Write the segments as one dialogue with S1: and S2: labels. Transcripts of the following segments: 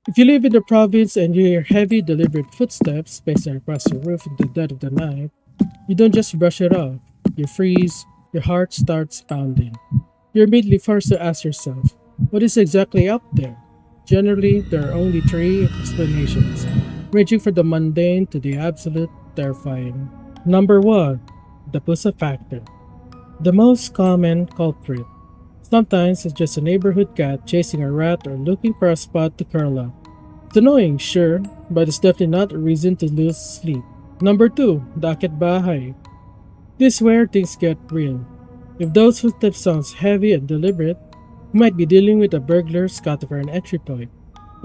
S1: If you live in the province and you hear heavy, deliberate footsteps pacing across your roof in the dead of the night, you don't just brush it off. You freeze, your heart starts pounding. You're immediately forced to ask yourself, what is exactly up there? Generally, there are only three explanations, ranging from the mundane to the absolute terrifying. Number 1. The pusa factor. The most common culprit. Sometimes it's just a neighborhood cat chasing a rat or looking for a spot to curl up. It's annoying, sure, but it's definitely not a reason to lose sleep. Number 2. The akit bahay. This is where things get real. If those footsteps sounds heavy and deliberate, you might be dealing with a burglar scouting for an entry point.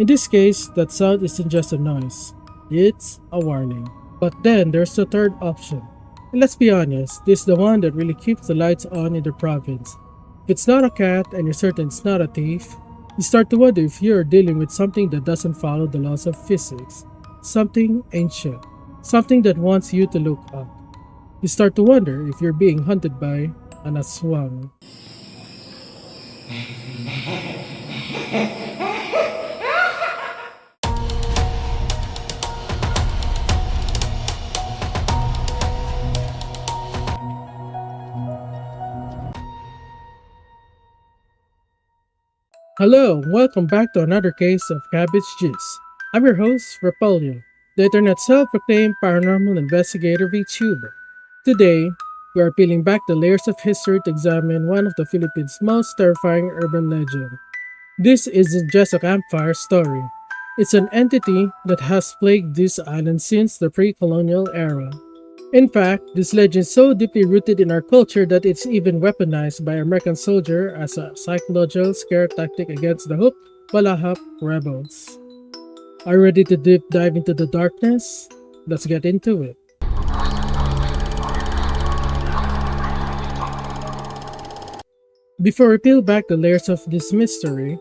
S1: In this case, that sound isn't just a noise, it's a warning. But then there's the third option. And let's be honest, this is the one that really keeps the lights on in the province. If it's not a cat and you're certain it's not a thief, you start to wonder if you're dealing with something that doesn't follow the laws of physics, something ancient, something that wants you to look up. You start to wonder if you're being hunted by an aswang. Hello, welcome back to another case of Cabbage Juice. I'm your host, Repolio, the internet self-proclaimed paranormal investigator Vtuber. Today, we are peeling back the layers of history to examine one of the Philippines' most terrifying urban legends. This isn't just a campfire story. It's an entity that has plagued this island since the pre-colonial era. In fact, this legend is so deeply rooted in our culture that it's even weaponized by American soldiers as a psychological scare tactic against the Hukbalahap rebels. Are you ready to deep dive into the darkness? Let's get into it. Before we peel back the layers of this mystery,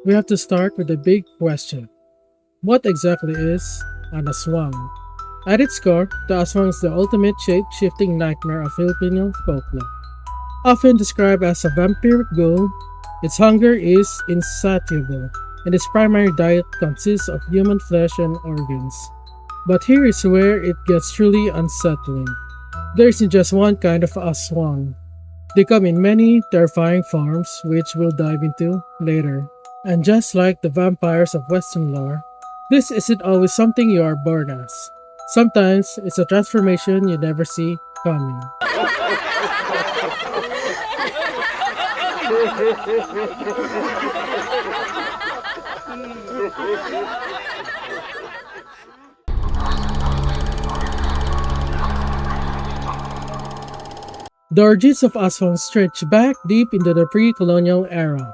S1: we have to start with a big question. What exactly is an aswang? At its core, the aswang is the ultimate shape-shifting nightmare of Filipino folklore. Often described as a vampiric ghoul, its hunger is insatiable, and its primary diet consists of human flesh and organs. But here is where it gets truly unsettling. There isn't just one kind of aswang. They come in many terrifying forms, which we'll dive into later. And just like the vampires of Western lore, this isn't always something you are born as. Sometimes it's a transformation you never see coming. The origins of aswang stretch back deep into the pre-colonial era.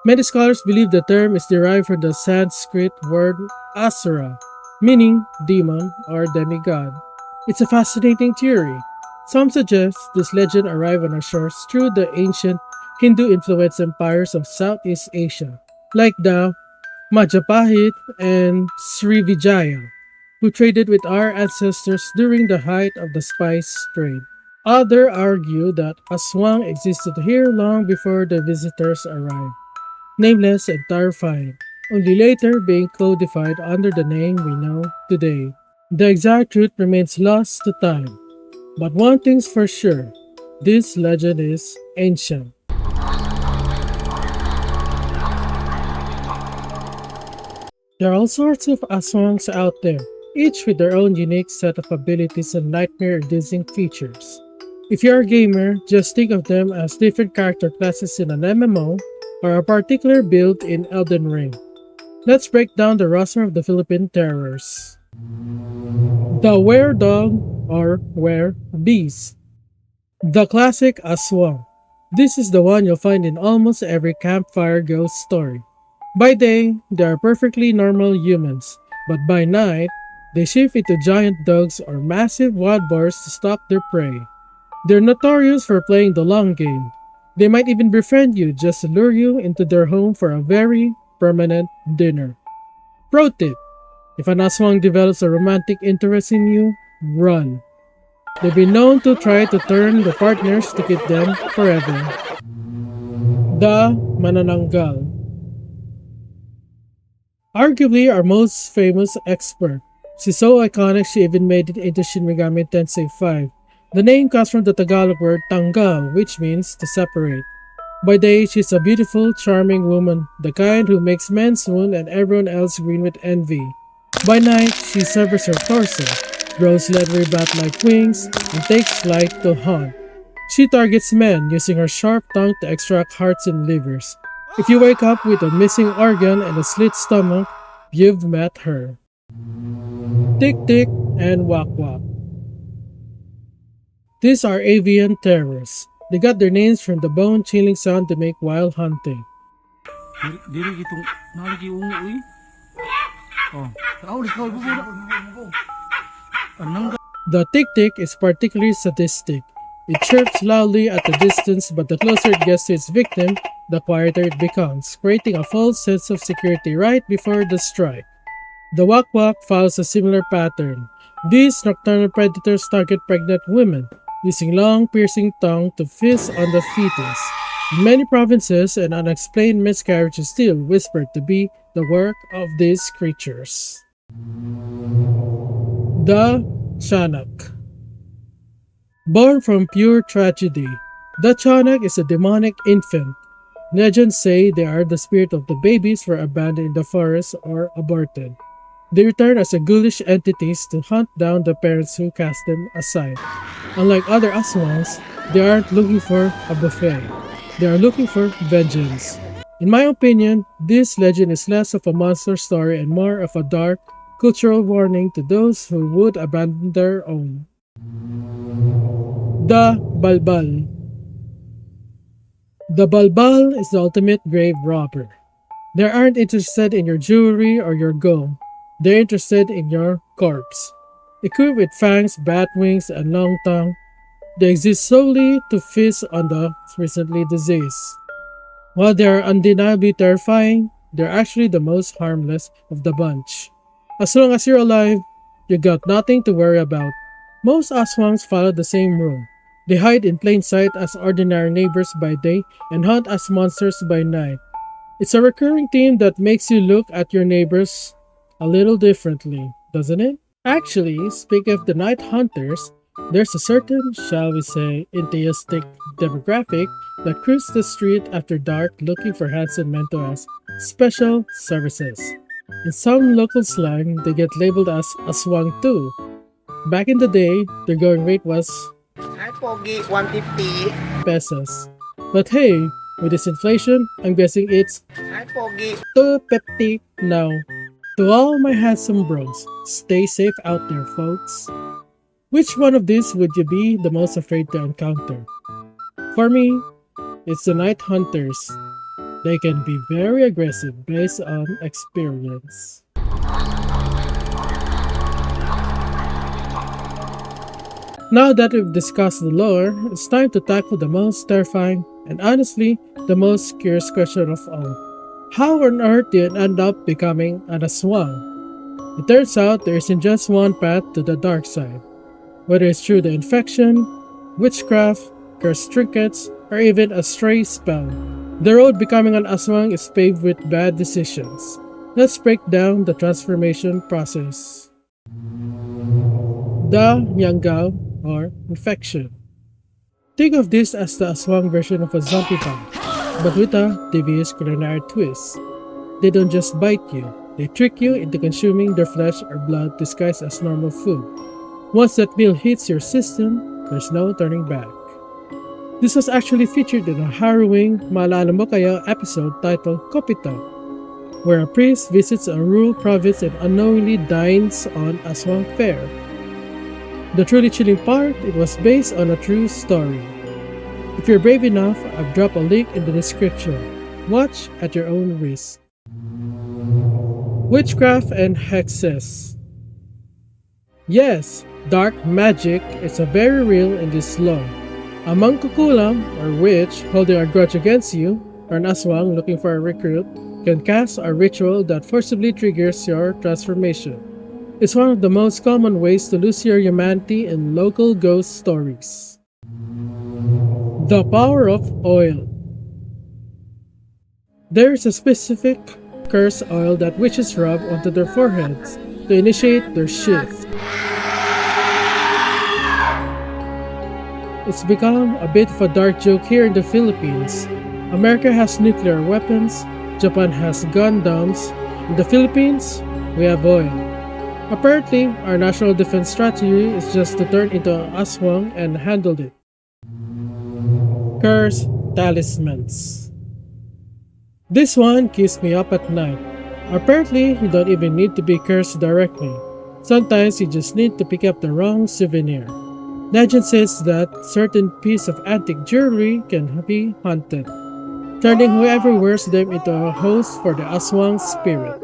S1: Many scholars believe the term is derived from the Sanskrit word asura, meaning demon or demigod. It's a fascinating theory. Some suggest this legend arrived on our shores through the ancient Hindu-influenced empires of Southeast Asia, like the Majapahit and Srivijaya, who traded with our ancestors during the height of the spice trade. Others argue that Aswang existed here long before the visitors arrived, nameless and terrifying, only later being codified under the name we know today. The exact truth remains lost to time, but one thing's for sure, this legend is ancient. There are all sorts of aswangs out there, each with their own unique set of abilities and nightmare-inducing features. If you're a gamer, just think of them as different character classes in an MMO or a particular build in Elden Ring. Let's break down the roster of the Philippine terrors. The Were-Dog or Were-Beast. The classic aswang. This is the one you'll find in almost every campfire ghost story. By day, they are perfectly normal humans, but by night, they shift into giant dogs or massive wild boars to stalk their prey. They're notorious for playing the long game. They might even befriend you just to lure you into their home for a very permanent dinner. Pro tip: if an aswang develops a romantic interest in you, run. They've been known to try to turn the partners to keep them forever. The Manananggal. Arguably our most famous expert. She's so iconic she even made it into Shin Megami Tensei 5. The name comes from the Tagalog word tanggal, which means to separate. By day, she's a beautiful, charming woman, the kind who makes men swoon and everyone else grin with envy. By night, she severs her torso, grows leathery bat-like wings, and takes flight to hunt. She targets men using her sharp tongue to extract hearts and livers. If you wake up with a missing organ and a slit stomach, you've met her. Tick Tick and Wak Wak. These are avian terrors. They got their names from the bone-chilling sound they make while hunting.
S2: Diri gitong nalagi ungo uy. Oh, kaulis kau bubuda. Manananggal.
S1: The tick-tick is particularly sadistic. It chirps loudly at a distance, but the closer it gets to its victim, the quieter it becomes, creating a false sense of security right before the strike. The wak-wak follows a similar pattern. These nocturnal predators target pregnant women, using long piercing tongue to feast on the fetus. In many provinces, an unexplained miscarriage is still whispered to be the work of these creatures. The Tiyanak. Born from pure tragedy, the Tiyanak is a demonic infant. Legends say they are the spirit of the babies who are abandoned in the forest or aborted. They return as a ghoulish entities to hunt down the parents who cast them aside. Unlike other Aswangs, they aren't looking for a buffet. They are looking for vengeance. In my opinion, this legend is less of a monster story and more of a dark, cultural warning to those who would abandon their own. The Bal-bal. The Bal-bal is the ultimate grave robber. They aren't interested in your jewelry or your gold. They're interested in your corpse. Equipped with fangs, bat wings, and long tongue, they exist solely to feast on the recently deceased. While they are undeniably terrifying, they're actually the most harmless of the bunch. As long as you're alive, you got nothing to worry about. Most Aswangs follow the same rule. They hide in plain sight as ordinary neighbors by day and hunt as monsters by night. It's a recurring theme that makes you look at your neighbors a little differently, doesn't it? Actually, speaking of the night hunters, there's a certain, shall we say, enthusiastic demographic that cruise the street after dark looking for handsome men to ask special services. In some local slang, they get labeled as Aswang too. Back in the day, their going rate was
S3: Hi, Pogi, 150.
S1: pesos. But hey, with this inflation, I'm guessing it's
S3: Hi, Pogi.
S1: 250 now. To all my handsome bros, stay safe out there, folks. Which one of these would you be the most afraid to encounter? For me, it's the night hunters. They can be very aggressive based on experience. Now that we've discussed the lore, it's time to tackle the most terrifying and honestly the most curious question of all. How on earth did you end up becoming an Aswang? It turns out there isn't just one path to the dark side. Whether it's through the infection, witchcraft, cursed trinkets, or even a stray spell, the road becoming an Aswang is paved with bad decisions. Let's break down the transformation process. The Yanggao or infection. Think of this as the Aswang version of a zombie bite, but with a devious culinary twist. They don't just bite you, they trick you into consuming their flesh or blood disguised as normal food. Once that meal hits your system, there's no turning back. This was actually featured in a harrowing Maalala Mo Kaya episode titled Kopito, where a priest visits a rural province and unknowingly dines on Aswang fare. The truly chilling part, it was based on a true story. If you're brave enough, I've dropped a link in the description. Watch at your own risk. Witchcraft and hexes. Yes, dark magic is a very real in this law. A mangkukulam, or witch, holding a grudge against you, or an aswang looking for a recruit, can cast a ritual that forcibly triggers your transformation. It's one of the most common ways to lose your humanity in local ghost stories. The power of oil. There is a specific curse oil that witches rub onto their foreheads to initiate their shift. It's become a bit of a dark joke here in the Philippines. America has nuclear weapons, Japan has Gundams, in the Philippines, we have oil. Apparently, our national defense strategy is just to turn into an aswang and handle it. Curse talismans. This one keeps me up at night. Apparently, you don't even need to be cursed directly. Sometimes you just need to pick up the wrong souvenir. Legend says that certain piece of antique jewelry can be haunted, turning whoever wears them into a host for the aswang spirit.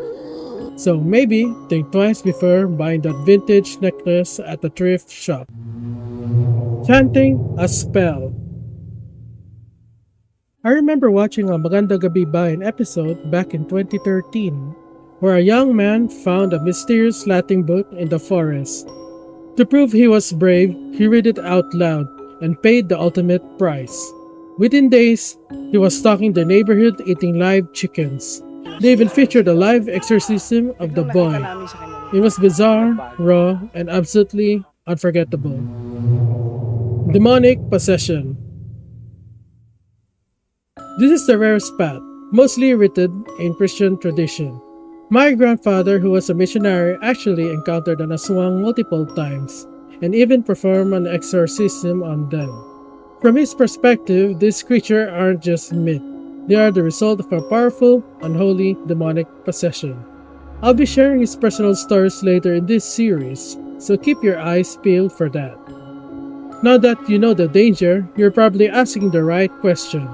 S1: So maybe think twice before buying that vintage necklace at the thrift shop. Chanting a spell. I remember watching a Maganda Gabi Bayan episode back in 2013 where a young man found a mysterious Latin book in the forest. To prove he was brave, he read it out loud and paid the ultimate price. Within days, he was stalking the neighborhood eating live chickens. They even featured a live exorcism of the boy. It was bizarre, raw, and absolutely unforgettable. Demonic possession. This is the rarest path, mostly written in Christian tradition. My grandfather, who was a missionary, actually encountered an aswang multiple times and even performed an exorcism on them. From his perspective, these creatures aren't just myth. They are the result of a powerful, unholy, demonic possession. I'll be sharing his personal stories later in this series, so keep your eyes peeled for that. Now that you know the danger, you're probably asking the right question.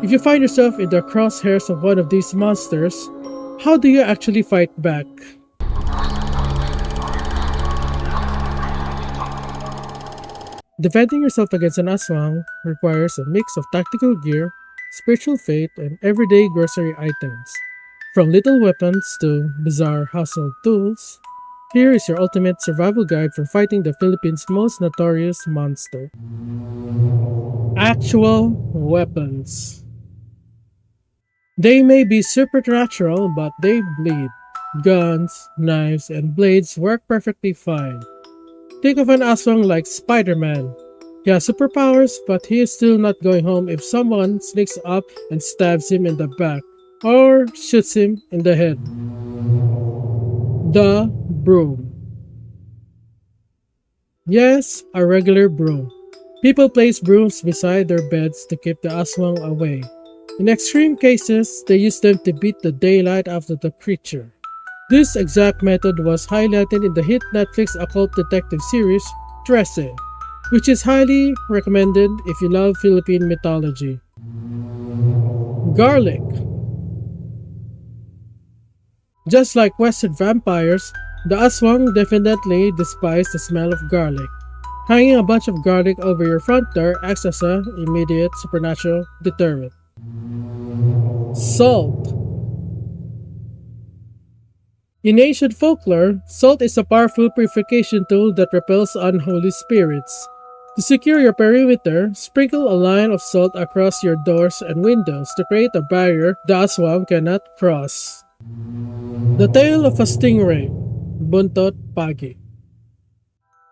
S1: If you find yourself in the crosshairs of one of these monsters, how do you actually fight back? Defending yourself against an aswang requires a mix of tactical gear, spiritual faith, and everyday grocery items. From little weapons to bizarre household tools, here is your ultimate survival guide for fighting the Philippines' most notorious monster. Actual weapons. They may be supernatural, but they bleed. Guns, knives, and blades work perfectly fine. Think of an aswang like Spider-Man. He has superpowers, but he is still not going home if someone sneaks up and stabs him in the back or shoots him in the head. The broom. Yes, a regular broom. People place brooms beside their beds to keep the aswang away. In extreme cases, they use them to beat the daylight out of the creature. This exact method was highlighted in the hit Netflix occult detective series, Trusty, which is highly recommended if you love Philippine mythology. Garlic. Just like Western vampires, the aswang definitely despise the smell of garlic. Hanging a bunch of garlic over your front door acts as an immediate supernatural deterrent. Salt. In ancient folklore, salt is a powerful purification tool that repels unholy spirits. To secure your perimeter, sprinkle a line of salt across your doors and windows to create a barrier the aswang cannot cross. The Tale of a Stingray, Buntot Pagi.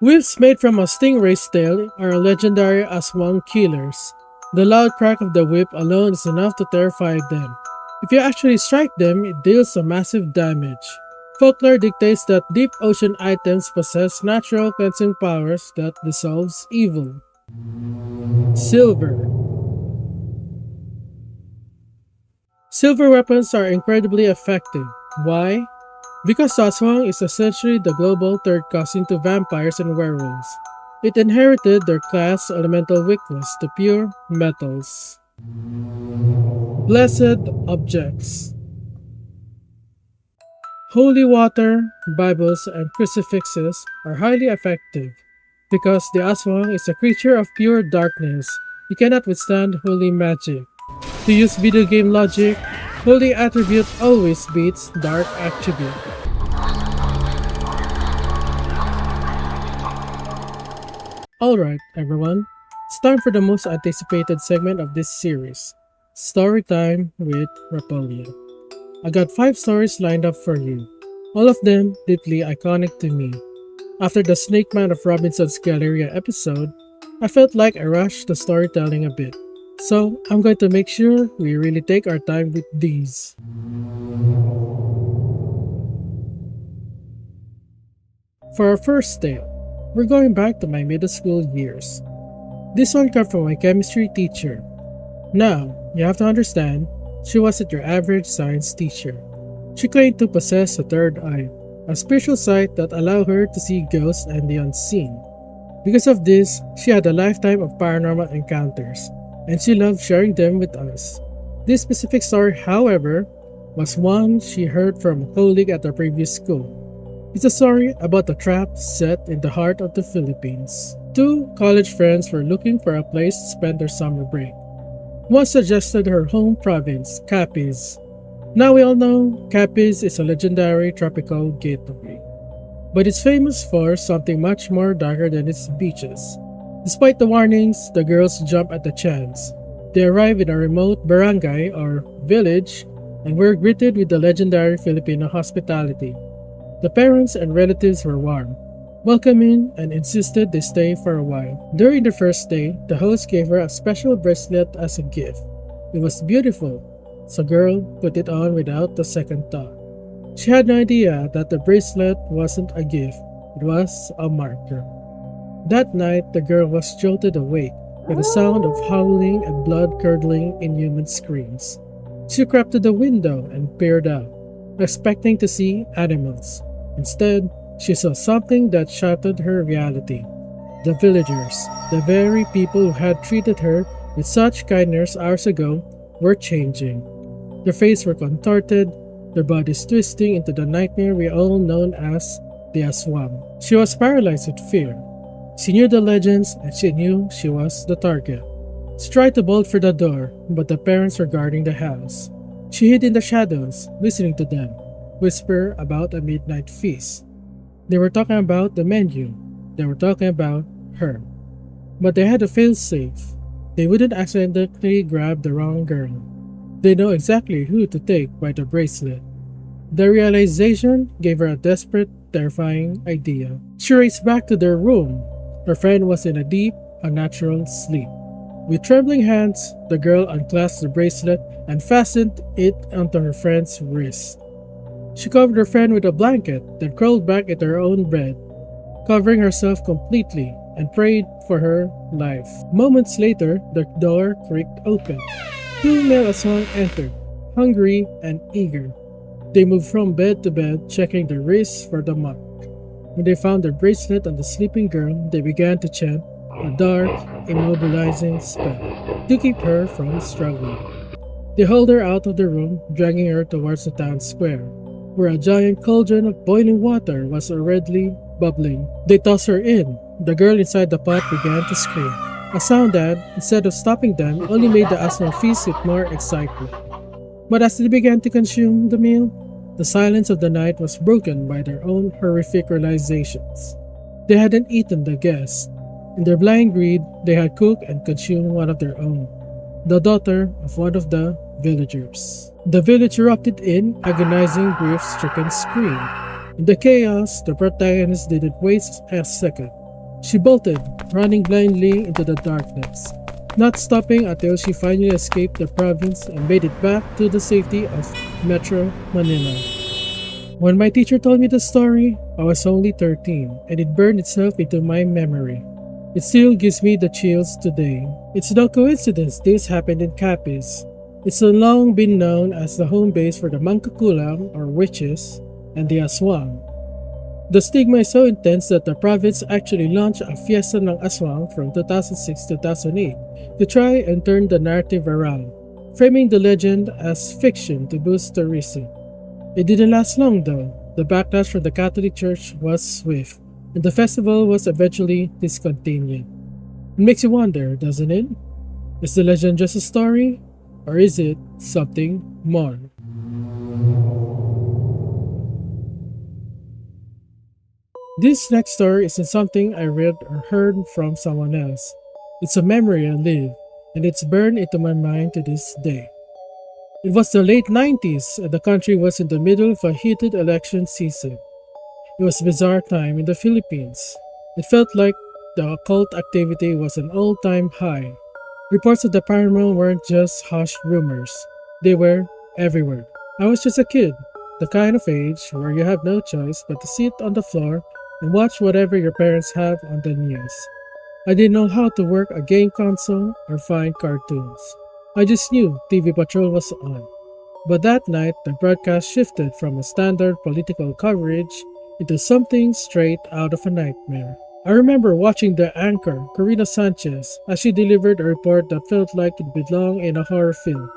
S1: Whips made from a stingray's tail are legendary aswang killers. The loud crack of the whip alone is enough to terrify them. If you actually strike them, it deals a massive damage. Folklore dictates that deep ocean items possess natural cleansing powers that dissolves evil. Silver. Silver weapons are incredibly effective. Why? Because aswang is essentially the global third cousin to vampires and werewolves. It inherited their class elemental weakness to pure metals. Blessed objects. Holy water, Bibles, and crucifixes are highly effective. Because the aswang is a creature of pure darkness, you cannot withstand holy magic. To use video game logic, holy attribute always beats dark attribute. Alright everyone, it's time for the most anticipated segment of this series, Storytime with Repolio. I got 5 stories lined up for you, all of them deeply iconic to me. After the Snake Man of Robinson's Galleria episode, I felt like I rushed the storytelling a bit. So I'm going to make sure we really take our time with these. For our first tale, we're going back to my middle school years. This one came from my chemistry teacher. Now, you have to understand, she wasn't your average science teacher. She claimed to possess a third eye, a spiritual sight that allowed her to see ghosts and the unseen. Because of this, she had a lifetime of paranormal encounters, and she loved sharing them with us. This specific story, however, was one she heard from a colleague at her previous school. It's a story about a trap set in the heart of the Philippines. 2 college friends were looking for a place to spend their summer break. One suggested her home province, Capiz. Now we all know Capiz is a legendary tropical gateway, but it's famous for something much more darker than its beaches. Despite the warnings, the girls jump at the chance. They arrive in a remote barangay or village and were greeted with the legendary Filipino hospitality. The parents and relatives were warm, welcoming, and insisted they stay for a while. During the first day, the host gave her a special bracelet as a gift. It was beautiful, so girl put it on without a second thought. She had no idea that the bracelet wasn't a gift, it was a marker. That night, the girl was jolted awake by the sound of howling and blood-curdling inhuman screams. She crept to the window and peered out, expecting to see animals. Instead, she saw something that shattered her reality. The villagers, the very people who had treated her with such kindness hours ago, were changing. Their faces were contorted, their bodies twisting into the nightmare we all know as the Aswang. She was paralyzed with fear. She knew the legends and she knew she was the target. She tried to bolt for the door, but the parents were guarding the house. She hid in the shadows, listening to them whisper about a midnight feast. They were talking about the menu. They were talking about her. But they had a fail-safe. They wouldn't accidentally grab the wrong girl. They know exactly who to take by the bracelet. The realization gave her a desperate, terrifying idea. She raced back to their room. Her friend was in a deep, unnatural sleep. With trembling hands, the girl unclasped the bracelet and fastened it onto her friend's wrist. She covered her friend with a blanket, then crawled back into her own bed, covering herself completely, and prayed for her life. Moments later, the door creaked open. 2 male aswang entered, hungry and eager. They moved from bed to bed, checking their wrists for the mark. When they found their bracelet on the sleeping girl, they began to chant a dark, immobilizing spell to keep her from struggling. They hauled her out of the room, dragging her towards the town square, where a giant cauldron of boiling water was already bubbling. They tossed her in. The girl inside the pot began to scream, a sound that, instead of stopping them, only made the aswang feast with more excitement. But as they began to consume the meal, the silence of the night was broken by their own horrific realizations. They hadn't eaten the guest. In their blind greed, they had cooked and consumed one of their own, the daughter of one of the villagers. The village erupted in agonizing, grief-stricken scream. In the chaos, the protagonist didn't waste a second. She bolted, running blindly into the darkness, not stopping until she finally escaped the province and made it back to the safety of Metro Manila. When my teacher told me the story, I was only 13, and it burned itself into my memory. It still gives me the chills today. It's no coincidence this happened in Capiz. It's long been known as the home base for the Mangkukulam, or witches, and the Aswang. The stigma is so intense that the province actually launched a Fiesta ng Aswang from 2006-2008 to try and turn the narrative around, framing the legend as fiction to boost tourism. It didn't last long though. The backlash from the Catholic Church was swift, and the festival was eventually discontinued. It makes you wonder, doesn't it? Is the legend just a story? Or is it something more? This next story isn't something I read or heard from someone else. It's a memory I live, and it's burned into my mind to this day. It was the late 90s, and the country was in the middle of a heated election season. It was a bizarre time in the Philippines. It felt like the occult activity was an all-time high. Reports of the paranormal weren't just hushed rumors. They were everywhere. I was just a kid, the kind of age where you have no choice but to sit on the floor and watch whatever your parents have on the news. I didn't know how to work a game console or find cartoons. I just knew TV Patrol was on. But that night, the broadcast shifted from a standard political coverage into something straight out of a nightmare. I remember watching the anchor, Corina Sanchez, as she delivered a report that felt like it belonged in a horror film.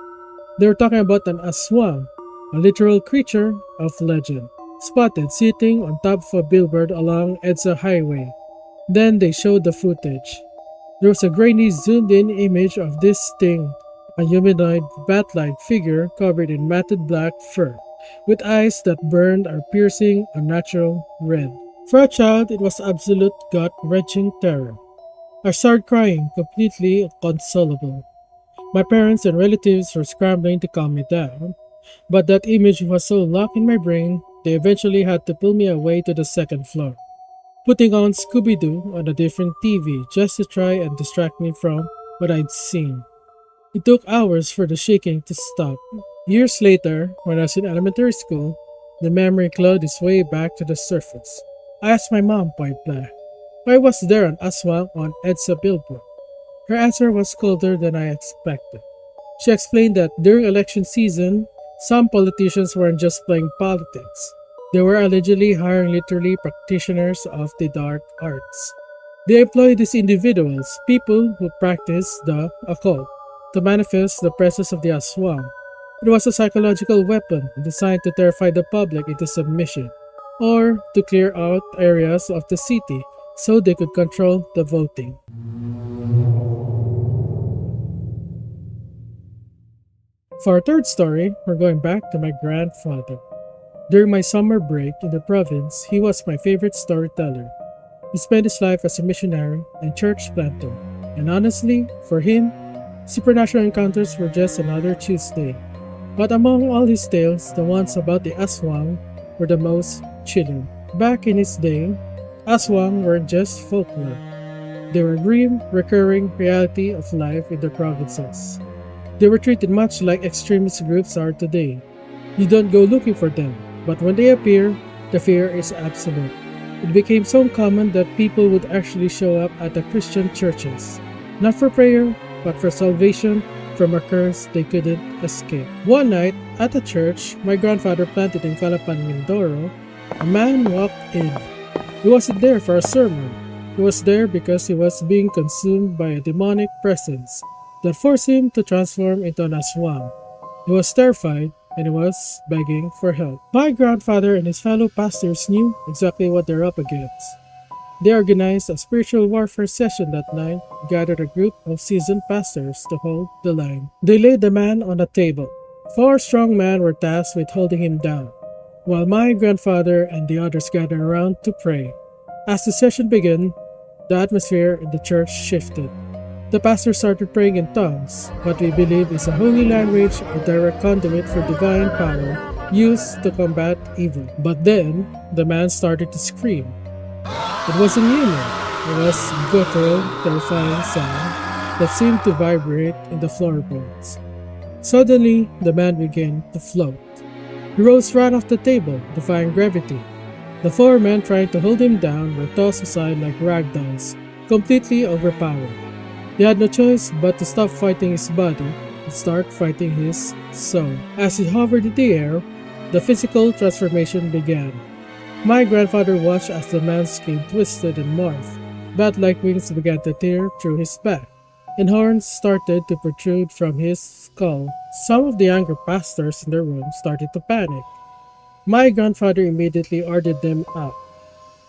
S1: They were talking about an aswang, a literal creature of legend, spotted sitting on top of a billboard along EDSA Highway. Then they showed the footage. There was a grainy zoomed-in image of this thing, a humanoid, bat-like figure covered in matted black fur, with eyes that burned a piercing, unnatural red. For a child, it was absolute gut-wrenching terror. I started crying, completely inconsolable. My parents and relatives were scrambling to calm me down, but that image was so locked in my brain, they eventually had to pull me away to the second floor, putting on Scooby-Doo on a different TV just to try and distract me from what I'd seen. It took hours for the shaking to stop. Years later, when I was in elementary school, the memory clawed its way back to the surface. I asked my mom point blank, why was there an aswang on EDSA billboard? Her answer was colder than I expected. She explained that during election season, some politicians weren't just playing politics. They were allegedly hiring literary practitioners of the dark arts. They employed these individuals, people who practice the occult, to manifest the presence of the aswang. It was a psychological weapon designed to terrify the public into submission, or to clear out areas of the city so they could control the voting. For our third story, we're going back to my grandfather. During my summer break in the province, he was my favorite storyteller. He spent his life as a missionary and church planter, and honestly, for him, supernatural encounters were just another Tuesday. But among all his tales, the ones about the aswang were the most chilling. Back in his day, aswang weren't just folklore. They were grim, recurring reality of life in the provinces. They were treated much like extremist groups are today. You don't go looking for them, but when they appear, the fear is absolute. It became so common that people would actually show up at the Christian churches, not for prayer, but for salvation from a curse they couldn't escape. One night, at a church my grandfather planted in Calapan, Mindoro, a man walked in. He wasn't there for a sermon. He was there because he was being consumed by a demonic presence that forced him to transform into an aswang. He was terrified and he was begging for help. My grandfather and his fellow pastors knew exactly what they're up against. They organized a spiritual warfare session that night, gathered a group of seasoned pastors to hold the line. They laid the man on a table. 4 strong men were tasked with holding him down, while my grandfather and the others gathered around to pray. As the session began, the atmosphere in the church shifted. The pastor started praying in tongues, what we believe is a holy language, a direct conduit for divine power used to combat evil. But then, the man started to scream. It wasn't human. It was guttural, terrifying sound that seemed to vibrate in the floorboards. Suddenly, the man began to float. He rose right off the table, defying gravity. The 4 men trying to hold him down were tossed aside like ragdolls, completely overpowered. They had no choice but to stop fighting his body and start fighting his soul. As he hovered in the air, the physical transformation began. My grandfather watched as the man's skin twisted and morphed. Bat-like wings began to tear through his back, and horns started to protrude from his skull. Some of the younger pastors in the room started to panic. My grandfather immediately ordered them out.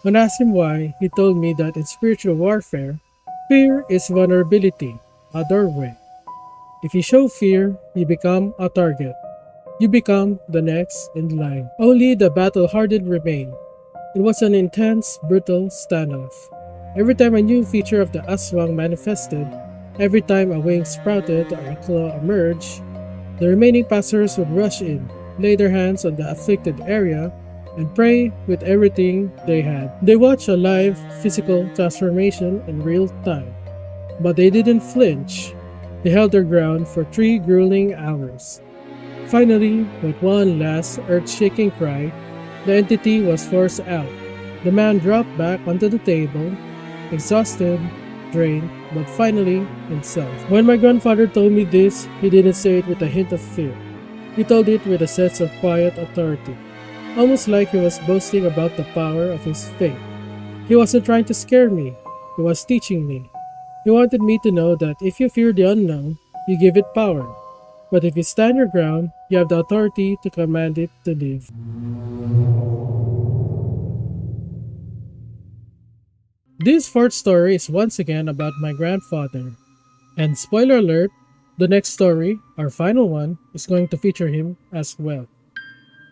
S1: When I asked him why, he told me that in spiritual warfare, fear is vulnerability, a doorway. If you show fear, you become a target. You become the next in line. Only the battle-hardened remain. It was an intense, brutal standoff. Every time a new feature of the aswang manifested, every time a wing sprouted or a claw emerged, The remaining passengers would rush in, lay their hands on the afflicted area, and pray with everything they had. They watched a live physical transformation in real time, but they didn't flinch. They held their ground for 3 grueling hours. Finally, with one last earth-shaking cry, the entity was forced out. The man dropped back onto the table, exhausted, drained, but finally himself. When my grandfather told me this, he didn't say it with a hint of fear. He told it with a sense of quiet authority, almost like he was boasting about the power of his faith. He wasn't trying to scare me, he was teaching me. He wanted me to know that if you fear the unknown, you give it power. But if you stand your ground, you have the authority to command it to live. This fourth story is once again about my grandfather. And spoiler alert, the next story, our final one, is going to feature him as well.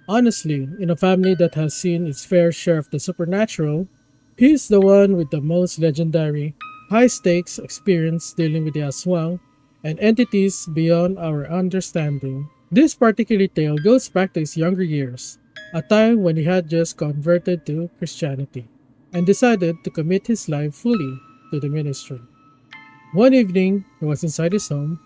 S1: Honestly, in a family that has seen its fair share of the supernatural, he's the one with the most legendary, high-stakes experience dealing with the Aswang and entities beyond our understanding. This particular tale goes back to his younger years, a time when he had just converted to Christianity and decided to commit his life fully to the ministry. One evening, he was inside his home,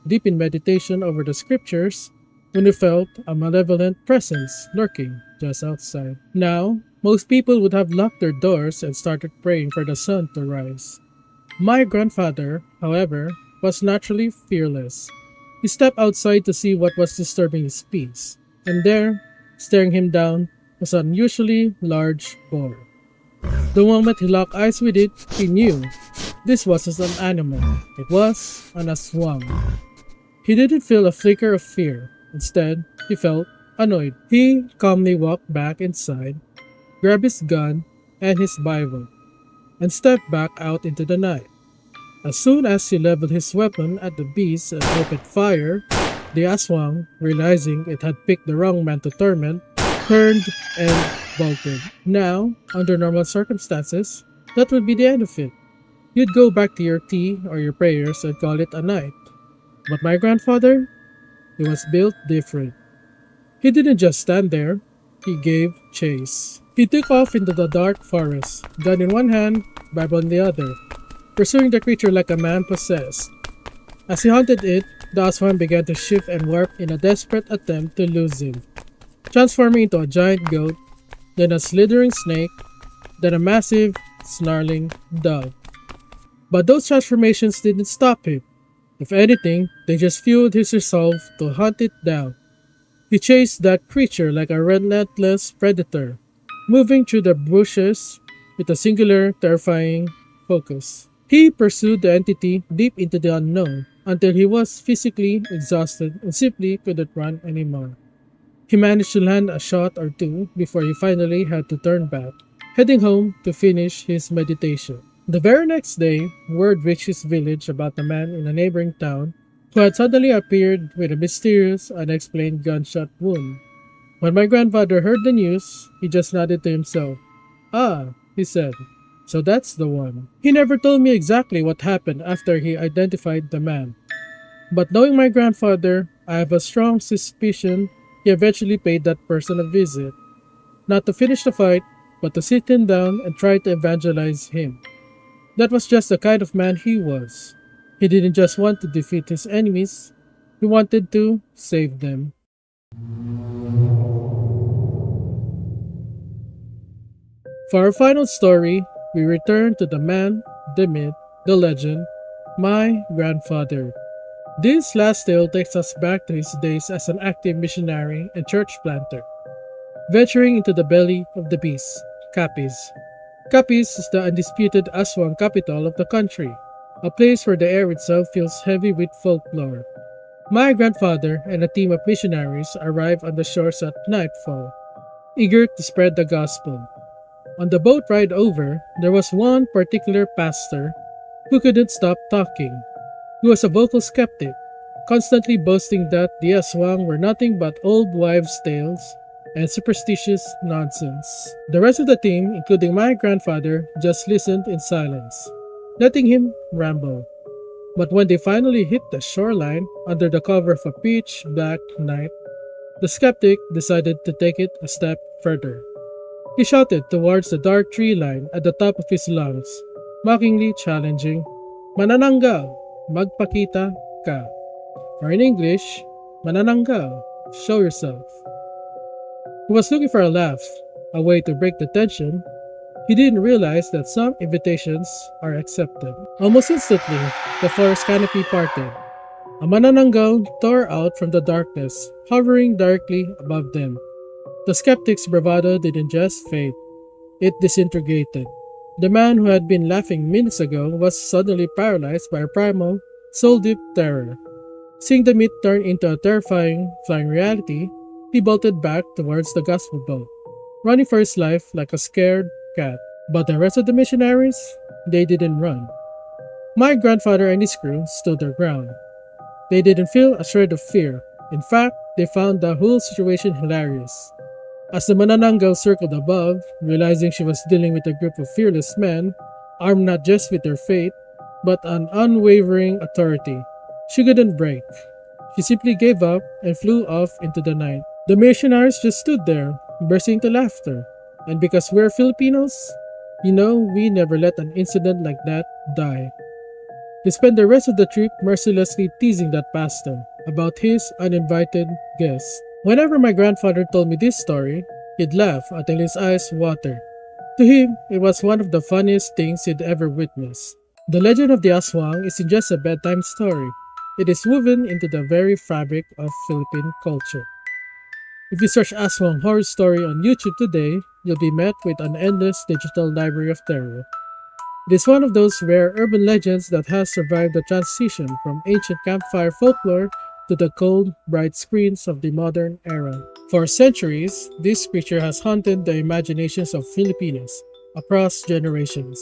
S1: deep in meditation over the scriptures, when he felt a malevolent presence lurking just outside. Now, most people would have locked their doors and started praying for the sun to rise. My grandfather, however, was naturally fearless. He stepped outside to see what was disturbing his peace, and there, staring him down, was an unusually large boar. The moment he locked eyes with it, he knew this wasn't an animal. It was an aswang. He didn't feel a flicker of fear. Instead, he felt annoyed. He calmly walked back inside, grabbed his gun and his Bible, and stepped back out into the night. As soon as he leveled his weapon at the beast and opened fire, the aswang, realizing it had picked the wrong man to torment, turned and bolted. Now, under normal circumstances, that would be the end of it. You'd go back to your tea or your prayers and call it a night. But my grandfather, he was built different. He didn't just stand there, he gave chase. He took off into the dark forest, gun in one hand, Bible in the other, pursuing the creature like a man possessed. As he hunted it, the aswang began to shift and warp in a desperate attempt to lose him, transforming into a giant goat, then a slithering snake, then a massive, snarling dog. But those transformations didn't stop him. If anything, they just fueled his resolve to hunt it down. He chased that creature like a relentless predator, moving through the bushes with a singular, terrifying focus. He pursued the entity deep into the unknown until he was physically exhausted and simply couldn't run anymore. He managed to land a shot or two before he finally had to turn back, heading home to finish his meditation. The very next day, word reached his village about the man in a neighboring town who had suddenly appeared with a mysterious, unexplained gunshot wound. When my grandfather heard the news, he just nodded to himself. "Ah," he said, "so that's the one." He never told me exactly what happened after he identified the man. But knowing my grandfather, I have a strong suspicion he eventually paid that person a visit. Not to finish the fight, but to sit him down and try to evangelize him. That was just the kind of man he was. He didn't just want to defeat his enemies, he wanted to save them. For our final story, we return to the man, the myth, the legend, my grandfather. This last tale takes us back to his days as an active missionary and church planter, venturing into the belly of the beast, Capiz. Capiz is the undisputed Aswang capital of the country, a place where the air itself feels heavy with folklore. My grandfather and a team of missionaries arrive on the shores at nightfall, eager to spread the gospel. On the boat ride over, there was one particular pastor who couldn't stop talking. He was a vocal skeptic, constantly boasting that the Aswang were nothing but old wives' tales and superstitious nonsense. The rest of the team, including my grandfather, just listened in silence, letting him ramble. But when they finally hit the shoreline under the cover of a pitch black night, the skeptic decided to take it a step further. He shouted towards the dark tree line at the top of his lungs, mockingly challenging, Manananggal, magpakita ka. Or in English, Manananggal, show yourself. He was looking for a laugh, a way to break the tension. He didn't realize that some invitations are accepted. Almost instantly, the forest canopy parted. A manananggal tore out from the darkness, hovering directly above them. The skeptic's bravado didn't just fade, it disintegrated. The man who had been laughing minutes ago was suddenly paralyzed by a primal, soul-deep terror. Seeing the myth turn into a terrifying, flying reality, he bolted back towards the gospel boat, running for his life like a scared cat. But the rest of the missionaries, they didn't run. My grandfather and his crew stood their ground. They didn't feel a shred of fear. In fact, they found the whole situation hilarious. As the Manananggal circled above, realizing she was dealing with a group of fearless men, armed not just with their faith, but an unwavering authority, she couldn't break. She simply gave up and flew off into the night. The missionaries just stood there, bursting into laughter. And because we're Filipinos, we never let an incident like that die. They spent the rest of the trip mercilessly teasing that pastor about his uninvited guests. Whenever my grandfather told me this story, he'd laugh until his eyes watered. To him, it was one of the funniest things he'd ever witnessed. The legend of the Aswang isn't just a bedtime story. It is woven into the very fabric of Philippine culture. If you search Aswang horror story on YouTube today, you'll be met with an endless digital library of terror. It is one of those rare urban legends that has survived the transition from ancient campfire folklore to the cold, bright screens of the modern era. For centuries, this creature has haunted the imaginations of Filipinos across generations.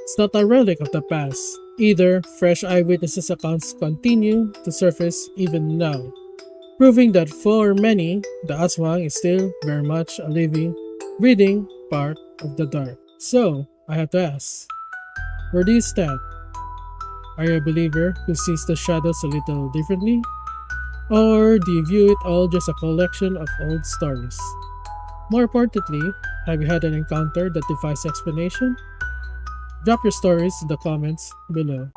S1: It's not a relic of the past. Either fresh eyewitnesses accounts continue to surface even now, proving that for many, the Aswang is still very much a living, breathing part of the dark. So, I have to ask, where do you stand? Are you a believer who sees the shadows a little differently? Or do you view it all just a collection of old stories? More importantly, have you had an encounter that defies explanation? Drop your stories in the comments below.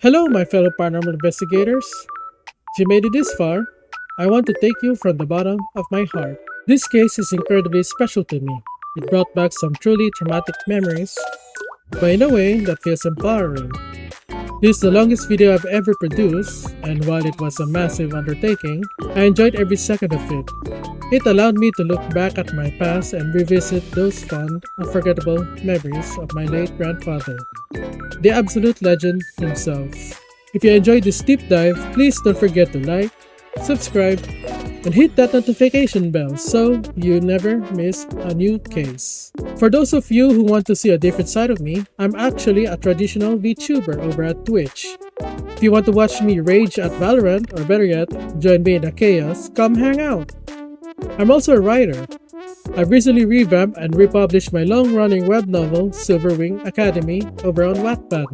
S1: Hello, my fellow paranormal investigators. If you made it this far, I want to thank you from the bottom of my heart. This case is incredibly special to me. It brought back some truly traumatic memories, but in a way that feels empowering. This is the longest video I've ever produced, and while it was a massive undertaking, I enjoyed every second of it. It allowed me to look back at my past and revisit those fond, unforgettable memories of my late grandfather, the absolute legend himself. If you enjoyed this deep dive, please don't forget to like, subscribe, and hit that notification bell so you never miss a new case. For those of you who want to see a different side of me, I'm actually a traditional Vtuber over at Twitch. If you want to watch me rage at Valorant, or better yet, join me in the chaos, come hang out. I'm also a writer. I've recently revamped and republished my long-running web novel, Silverwing Academy, over on Wattpad.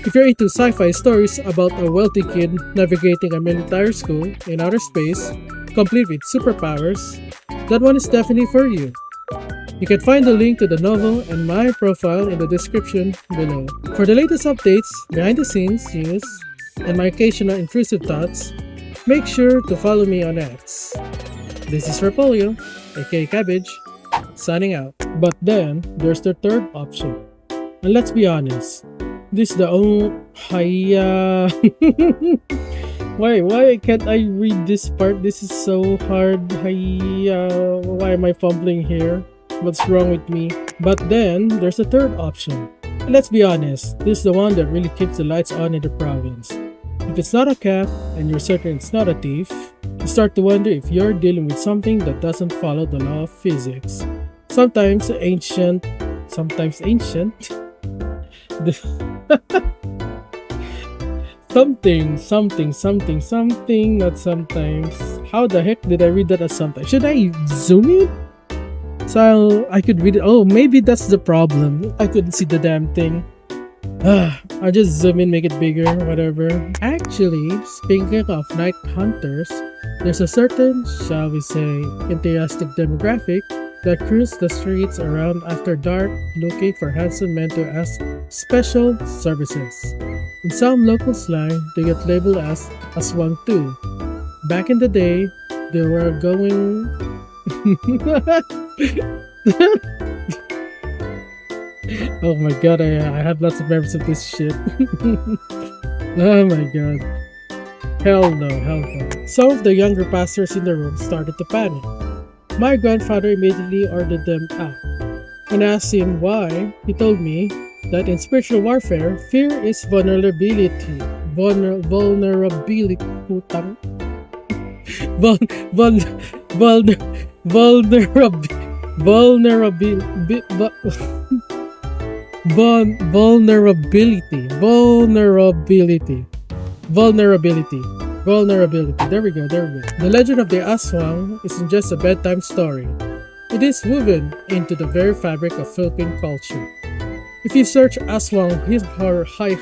S1: If you're into sci-fi stories about a wealthy kid navigating a military school in outer space, complete with superpowers, that one is definitely for you. You can find the link to the novel and my profile in the description below. For the latest updates, behind-the-scenes news, and my occasional intrusive thoughts, make sure to follow me on X. This is Repolio, aka Cabbage, signing out. But then, there's the third option. And let's be honest, this is the only... Why can't I read this part? This is so hard. Why am I fumbling here? What's wrong with me? But then, there's a third option. And let's be honest, this is the one that really keeps the lights on in the province. If it's not a cat, and you're certain it's not a thief, you start to wonder if you're dealing with something that doesn't follow the law of physics. Sometimes ancient, something, not sometimes. How the heck did I read that as sometimes? Should I zoom in? So I could read it. Oh, maybe that's the problem. I couldn't see the damn thing. I'll just zoom in, make it bigger, whatever. Actually, speaking of night hunters, there's a certain, shall we say, interesting demographic that cruise the streets around after dark looking for handsome men to ask special services. In some local slang, they get labeled as Aswang too. Back in the day, they were going. Oh my god, I have lots of memories of this shit. Oh my god. Hell no, hell no. Some of the younger pastors in the room started to panic. My grandfather immediately ordered them out. When I asked him why, he told me that in spiritual warfare, fear is vulnerability. Vulnerability. Putang. Vul, vul, vulner, vulnerability. Vulnerability. Vulnerability. There we go. The legend of the Aswang isn't just a bedtime story. It is woven into the very fabric of Philippine culture. If you search Aswang, his horror, hi,